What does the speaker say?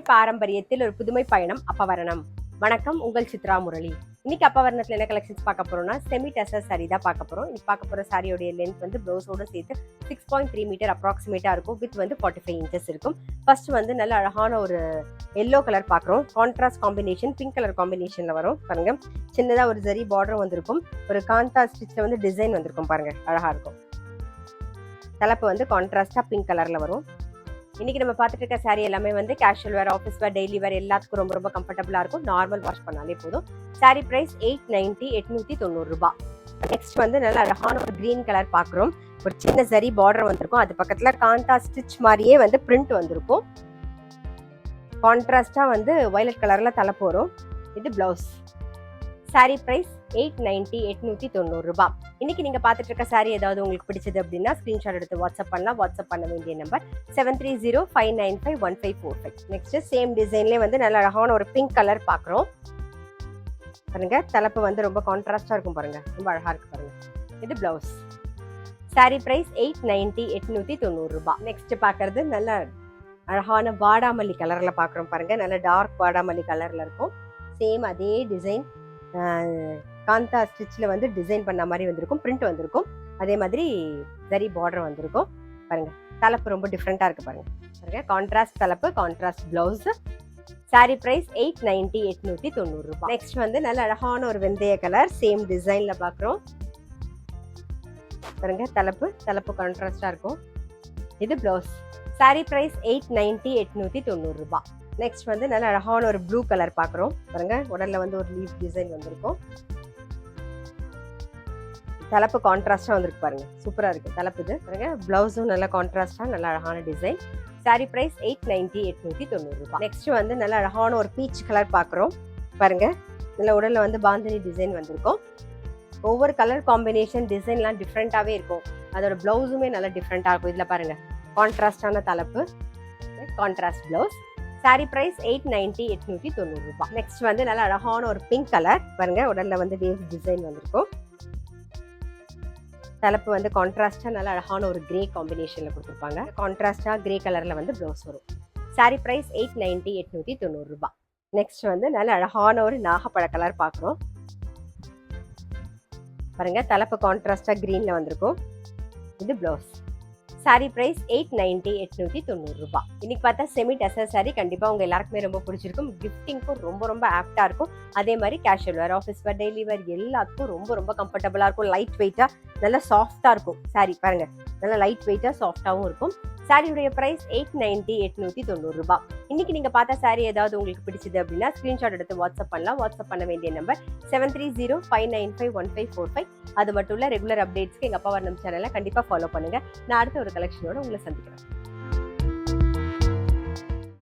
பாரம்பரியத்தில் ஒரு புதுமை பயணம் அப்பவரணம். வணக்கம், உங்கள் சித்ரா முரளி. இன்னைக்கு அப்பவரணத்துல என்ன கலெக்ஷன்ஸ் பார்க்க போறோம்னா செமி டசர் சாரி தான் பார்க்க போறோம். இன்னைக்கு பார்க்க போற சாரியோட லென்த் வந்து ப்ளவுஸோட சேர்த்து 6.3 மீட்டர் அப்ராக்சிமேட்டா இருக்கும். வித் வந்து 45 இன்ச்சஸ் இருக்கும். ஃபர்ஸ்ட் வந்து நல்ல அழகான ஒரு எல்லோ கலர் பார்க்குறோம். கான்ட்ராஸ்ட் காம்பினேஷன் பிங்க் கலர் காம்பினேஷன்ல வரும். பாருங்க, சின்னதா ஒரு ஜரி பார்டர் வந்திருக்கும். ஒரு காந்தா ஸ்டிச்ல வந்து டிசைன் வந்திருக்கும். பாருங்க, அழகா இருக்கும். தலைப்பு வந்து கான்ட்ராஸ்டா பிங்க் கலர்ல வரும். இன்னைக்கு நம்ம பார்த்துட்டு இருக்க சாரி எல்லாமே வந்து கேஷுவல் வேர், ஆஃபீஸ் வேர், டெய்லி வேர் எல்லாத்துக்கும் ரொம்ப ரொம்ப கம்ஃபர்டபுளா இருக்கும். நார்மல் வாஷ் பண்ணாலே போதும். சாரி பிரைஸ் 890 890 ரூபாய். நெக்ஸ்ட் வந்து நல்ல அழகான ஒரு கிரீன் கலர் பார்க்குறோம். ஒரு சின்ன சரி பார்டர் வந்திருக்கும். அது பக்கத்துல காந்தா ஸ்டிச் மாதிரியே வந்து பிரிண்ட் வந்திருக்கும். கான்ட்ராஸ்டா வந்து வயலட் கலர்ல தலை போறோம். இது பிளவுஸ். சாரி பிரைஸ் 890 890 ரூபாய். இன்னைக்கு நீங்க பார்த்துட்டு இருக்க சாரி ஏதாவது உங்களுக்கு பிடிச்சது அப்படின்னா ஸ்கிரீன்ஷாட் எடுத்து வாட்ஸ்அப் பண்ணலாம். வாட்ஸ்அப் பண்ண வேண்டிய நம்பர் 7305951545. நெக்ஸ்ட் சேம் டிசைன்லேயே வந்து நல்ல அழகான ஒரு பிங்க் கலர் பார்க்குறோம். பாருங்க, தலைப்பு வந்து ரொம்ப கான்ட்ராஸ்டா இருக்கும். பாருங்க, ரொம்ப அழகா இருக்கு. பாருங்க, இது பிளவுஸ். சாரி பிரைஸ் 890 890 ரூபாய். நெக்ஸ்ட் பார்க்கறது நல்ல அழகான வாடாமல்லி கலர்ல பார்க்குறோம். பாருங்க, நல்ல டார்க் வாடாமல்லி கலர்ல இருக்கும். சேம் அதே டிசைன் காந்தா ஸ்டிச்ல வந்து டிசைன் பண்ண மாதிரி வந்திருக்கும். பிரிண்ட் வந்திருக்கும். அதே மாதிரி ஜரி பார்டர் வந்திருக்கும். பாருங்க, தலைப்பு ரொம்ப டிஃப்ரெண்டா இருக்கு. பாருங்க பாருங்க, கான்ட்ராஸ்ட் தலைப்பு, கான்ட்ராஸ்ட் பிளவுஸ். சாரி பிரைஸ் 890 890 ரூபாய். நெக்ஸ்ட் வந்து நல்ல அழகான ஒரு வெந்தய கலர் சேம் டிசைன்ல பாக்குறோம். பாருங்க, தலைப்பு கான்ட்ராஸ்டா இருக்கும். இது பிளவுஸ். சாரி பிரைஸ் 890 890 ரூபாய். நெக்ஸ்ட் வந்து நல்ல அழகான ஒரு ப்ளூ கலர் பார்க்குறோம். பாருங்க, உடல்ல வந்து ஒரு லீஃப் டிசைன் வந்திருக்கும். தலைப்பு கான்ட்ராஸ்டா வந்திருக்கு. பாருங்க, சூப்பரா இருக்கு தலைப்பு. இது பாருங்க, பிளவுஸும் நல்ல கான்ட்ராஸ்டா நல்ல அழகான டிசைன். சாரி பிரைஸ் 890 890 ரூபாய். நெக்ஸ்ட் வந்து நல்ல அழகான ஒரு பீச் கலர் பார்க்குறோம். பாருங்க, நல்ல உடல்ல வந்து பாந்தினி டிசைன் வந்திருக்கும். ஒவ்வொரு கலர் காம்பினேஷன் டிசைன்லாம் டிஃப்ரெண்டாவே இருக்கும். அதோட பிளவுஸுமே நல்ல டிஃப்ரெண்டா இருக்கும். இதுல பாருங்க, கான்ட்ராஸ்டான தலைப்பு, கான்ட்ராஸ்ட் பிளவுஸ். சாரி பிரைஸ் 890 890 ரூபாய். நெக்ஸ்ட் வந்து நல்ல அழகான ஒரு பிங்க் கலர். பாருங்க, உடல்ல வந்து வேவ் டிசைன் வந்திருக்கும். தலைப்பு வந்து கான்ட்ராஸ்டா நல்ல அழகான ஒரு கிரே காம்பினேஷன்ல கொடுத்துருப்பாங்க. கான்ட்ராஸ்டா கிரே கலர்ல வந்து பிளவுஸ் வரும். சாரி பிரைஸ் 890 890 ரூபாய். நெக்ஸ்ட் வந்து நல்ல அழகான ஒரு நாகப்பழ கலர் பார்க்குறோம். பாருங்க, தலைப்பு கான்ட்ராஸ்டா கிரீன்ல வந்திருக்கும். இது பிளவுஸ். சாரி பிரைஸ் 890 890 ரூபாய். இன்னைக்கு பார்த்தா செமி டசர் சாரி கண்டிப்பா உங்க எல்லாருக்குமே ரொம்ப பிடிச்சிருக்கும். கிஃப்டிங்க்கும் ரொம்ப ரொம்ப ஆப்டா இருக்கும். அதே மாதிரி கேஷுவல் வேர், ஆஃபீஸ் வேர், டெய்லி வேர் எல்லாத்துக்கும் ரொம்ப ரொம்ப கம்ஃபர்டபுளா இருக்கும். லைட் வெயிட்டா நல்லா சாஃப்டா இருக்கும். சாரி பாருங்க, நல்லா லைட் வெயிட்டா சாஃப்டாவும் இருக்கும். சாரியுடைய பிரைஸ் 890 890 ரூபாய். இன்னைக்கு நீங்க பார்த்த சாரி ஏதாவது உங்களுக்கு பிடிச்சது அப்படின்னா ஸ்கிரீன்ஷாட் எடுத்து வாட்ஸ்அப் பண்ணலாம். வாட்ஸ்அப் பண்ண வேண்டிய நம்பர் 7305951545. அது மட்டும் இல்ல, ரெகுலர் அப்டேட்ஸ்க்கு எங்க அப்பா வர்ணம் சேனலை கண்டிப்பா ஃபாலோ பண்ணுங்க. நான் அடுத்த ஒரு கலெக்ஷனோட உங்களை சந்திக்கிறேன்.